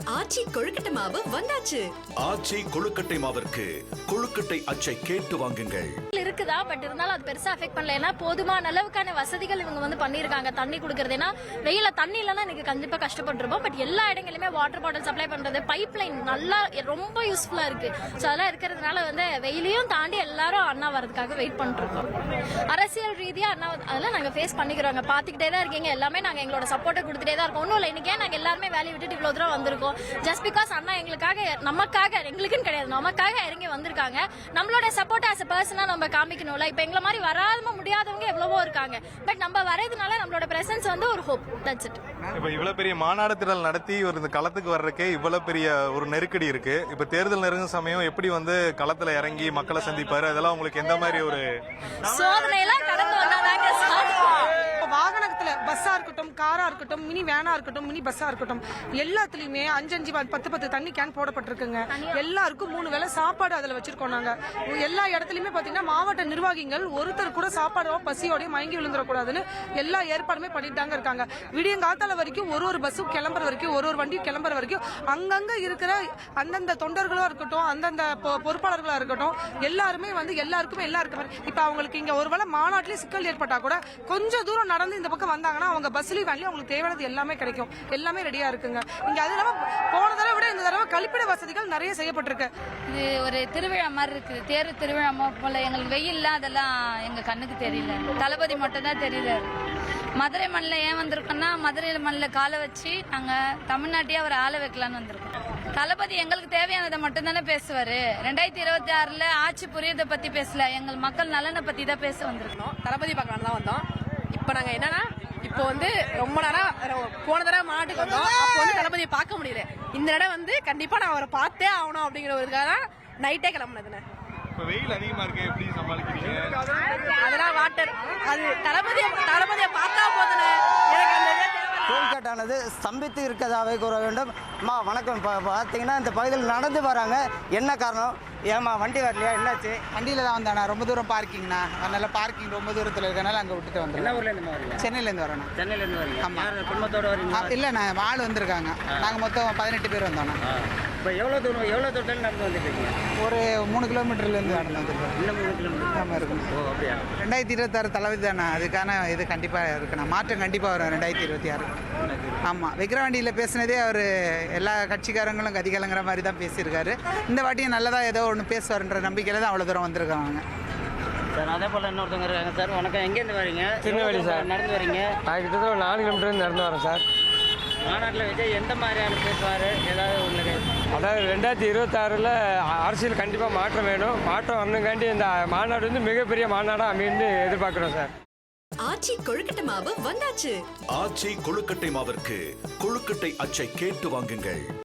ஆச்சி கொழுக்கட்டை மாவு வந்தாச்சு. ஆச்சி கொழுக்கட்டை மாவிற்கு கொழுக்கட்டை அச்சை கேட்டு வாங்குங்கள். இருக்குதா, பட் இருந்தாலும் அது பெருசா அஃபெக்ட் பண்ணல. ஏன்னா போதுமான அளவுக்கான வசதிகள் இவங்க பண்ணிருக்காங்க. தண்ணி குடுக்கறது, ஏன்னா வெயில தண்ணி இல்லைன்னா எனக்கு கண்டிப்பா கஷ்டப்பட்டிருப்போம். பட் எல்லா இடங்களிலுமே வாட்டர் பாட்டில் சப்ளை பண்றது, பைப் லைன் நல்லா ரொம்ப யூஸ்ஃபுல்லா இருக்கு. ஸோ அதெல்லாம் இருக்கிறதுனால வெயிலையும் தாண்டி எல்லாரும் அண்ணா வரதுக்காக வெயிட் பண்ணிருக்கோம். அரசியல் ரீதியா அண்ணா அதெல்லாம் நாங்க ஃபேஸ் பண்ணிக்கிறோம். பாத்துக்கிட்டே தான் இருக்கீங்க. எல்லாமே நாங்க எங்களோட சப்போர்ட்டை கொடுத்துட்டே தான் இருக்கோம். ஒன்றும் இல்லை, இன்னைக்கே நாங்க எல்லாருமே வேலையை விட்டுட்டு இவ்வளவு தூரம் வந்திருக்கோம். ஜஸ்ட் பிகாஸ் அண்ணா எங்களுக்காக, நமக்காக, எங்களுக்குன்னு கிடையாது, நமக்காக இறங்கி வந்திருக்காங்க. நம்மளோட சப்போர்ட் ஆஸ் எ பர்சனா நம்ம காமிக்கணும்ல. இப்ப எங்களை மாதிரி வராம முடியாதவங்க எவ்வளவோ இருக்காங்க. பட் நம்ம வரதுனால நம்மளோட பிரசன்ஸ் ஒரு ஹோப். That's it. இப்ப இவ்வளவு பெரிய மாநாடு திரள் நடத்தி இந்த களத்துக்கு வர்றதுக்கே இவ்வளவு பெரிய ஒரு நெருக்கடி இருக்கு. இப்ப தேர்தல் நெருங்கும் சமயம் எப்படி களத்துல இறங்கி மக்களை சந்திப்பாரு, அதெல்லாம் உங்களுக்கு எந்த மாதிரி ஒரு சோதனை எல்லாம் கடந்து வந்தாங்க. வாகனத்துல பஸ்ஸா இருக்கட்டும், காரா இருக்கட்டும், மினி வேனா இருக்கட்டும், மினி பஸ்ஸா இருக்கட்டும், எல்லாத்துலயுமே 5 10 தண்ணி கேன் போடப்பட்டிருக்குங்க. எல்லாருக்கும் 3 வேளை சாப்பாடு அதுல வச்சிருக்கோம். நாங்க எல்லா இடத்துலயுமே பாத்தீங்கன்னா மாவட்ட நிர்வாகிகள் ஒருத்தர் கூட சாப்பாடோ பசியோடய மயங்கி விழுந்துடக்கூடாதுன்னு எல்லா ஏற்பாடுமே பண்ணிட்டு தாங்க இருக்காங்க. விடியங்காத்தால வரைக்கும் ஒரு பஸ்ஸும் கிளம்புற வரைக்கும், ஒரு வண்டியும் கிளம்புற வரைக்கும் அங்கங்க இருக்கிற அந்தந்த தொண்டர்களா இருக்கட்டும், அந்தந்த பொறுப்பாளர்களா இருக்கட்டும், எல்லாருமே எல்லாருக்குமே இப்ப அவங்களுக்கு இங்க ஒருவேளை மாநாட்டிலே சிக்கல் ஏற்பட்டா கூட கொஞ்சம் தூரம் நடந்து இந்த பக்கம் வந்தாங்கன்னா அவங்க பஸ்லயும் வேலையும் அவங்களுக்கு தேவையானது எல்லாமே கிடைக்கும். எல்லாமே ரெடியா இருக்குங்க. இங்க அது இல்லாம போன தடவை விட இந்த தடவை கழிப்பிட வசதிகள் நிறைய செய்யப்பட்டிருக்கு. இது ஒரு திருவிழா மாதிரி இருக்கு. தேர் திருவிழா போல. எங்களுக்கு வெயில்ல அதெல்லாம் எங்க கண்ணுக்கு தெரியல. தளபதி மட்டும் தான் தெரியல. மதுரை மண்ணில் ஏன் வந்திருக்கோம்னா, மதுரை மண்ணில் காலை வச்சு நாங்க தமிழ்நாட்டையே அவர் ஆள வைக்கலான்னு வந்திருக்கோம். தளபதி எங்களுக்கு தேவையானதை மட்டும் தானே பேசுவாரு. 2026 ஆட்சி புரியதை பத்தி பேசல, எங்கள் மக்கள் நலனை பத்தி தான் பேச வந்திருக்கோம். தளபதி பார்க்கலாம் தான் வந்தோம். இப்ப நாங்க என்னன்னா, இப்போ ரொம்ப நேரம் போன தடவை மாட்டுக்கு வந்தோம். அப்போ தளபதியை பார்க்க முடியல. இந்த தடவை கண்டிப்பா நான் அவரை பார்த்தே ஆகணும் அப்படிங்கிற ஒரு தான் நைட்டே கிளம்புனதுன்னு. வெயில் அதிகமா இருக்கு, எப்படி சமாளிக்கிறீங்க? அதெல்லாம் வாட்டர், அது தளபதியை பார்த்தா போதுன்னு எனக்கு அந்த டோல்கேட்டானது ஸ்தம்பித்து இருக்கதாவே கூற வேண்டும். அம்மா வணக்கம். பார்த்தீங்கன்னா இந்த பகுதியில் நடந்து வராங்க. என்ன காரணம்? ஏமா வண்டி வரலையா, என்னாச்சு? வண்டியில தான் வந்தாண்ணா. ரொம்ப தூரம் பார்க்கிங்ண்ணா. அதனால பார்க்கிங் ரொம்ப தூரத்தில் இருக்கனால அங்கே விட்டுட்டு வந்தேன். என்ன ஊர்லேருந்து வரீங்க? சென்னையிலேருந்து வரணும். சென்னையிலேருந்து வரீங்க? ஆமாம். குடும்பத்தோடு வரீங்க? இல்லைண்ணா, ஆள் வந்திருக்காங்க. நாங்கள் மொத்தம் 18 பேர் வந்தோண்ணா. இப்போ எவ்வளோ தூரத்தில் நடந்து வந்துருக்கீங்க? ஒரு 3 கிலோமீட்டர்லேருந்து நடந்து வந்துருக்கோம். இன்னும் 3 கிலோமீட்டர் ஆமாம் இருக்கும். ஓ அப்படியா? 2026 தளபதி தானே, அதுக்கான இது கண்டிப்பாக இருக்குண்ணா. மாற்றம் கண்டிப்பாக வரும் 2026. ஆமாம். விக்கிரவாண்டியில் பேசினதே அவர் எல்லா கட்சிக்காரங்களும் கதிகலங்கிற மாதிரி தான் பேசியிருக்காரு. இந்த வாட்டியும் நல்லதாக ஏதோ ஒன்று பேசுவார்ன்ற நம்பிக்கையில் தான் அவ்வளோ தூரம் வந்திருக்காங்க. சார் அதே போல் இன்னொருத்தவங்க இருக்காங்க. சார் வணக்கம். எங்கேருந்து வரீங்க? திருநெல்வேலி சார். நடந்து வரீங்க? கிட்டத்தட்ட ஒரு 4 கிலோமீட்டர் நடந்து வரேன் சார். மாநாட்டில் விஜய் எந்த மாதிரியான பேசுவார், ஏதாவது உங்களுக்கு? அதாவது 2026 அரசியல் கண்டிப்பாக மாற்றம் வேணும். மாற்றம் வரணுங்காண்டி இந்த மாநாடு மிகப்பெரிய மாநாடாக அமைந்து எதிர்பார்க்குறோம் சார். ஆச்சி கொழுக்கட்டை மாவு வந்தாச்சு. ஆச்சி கொழுக்கட்டை மாவிற்கு கொழுக்கட்டை அச்சை கேட்டு வாங்குங்கள்.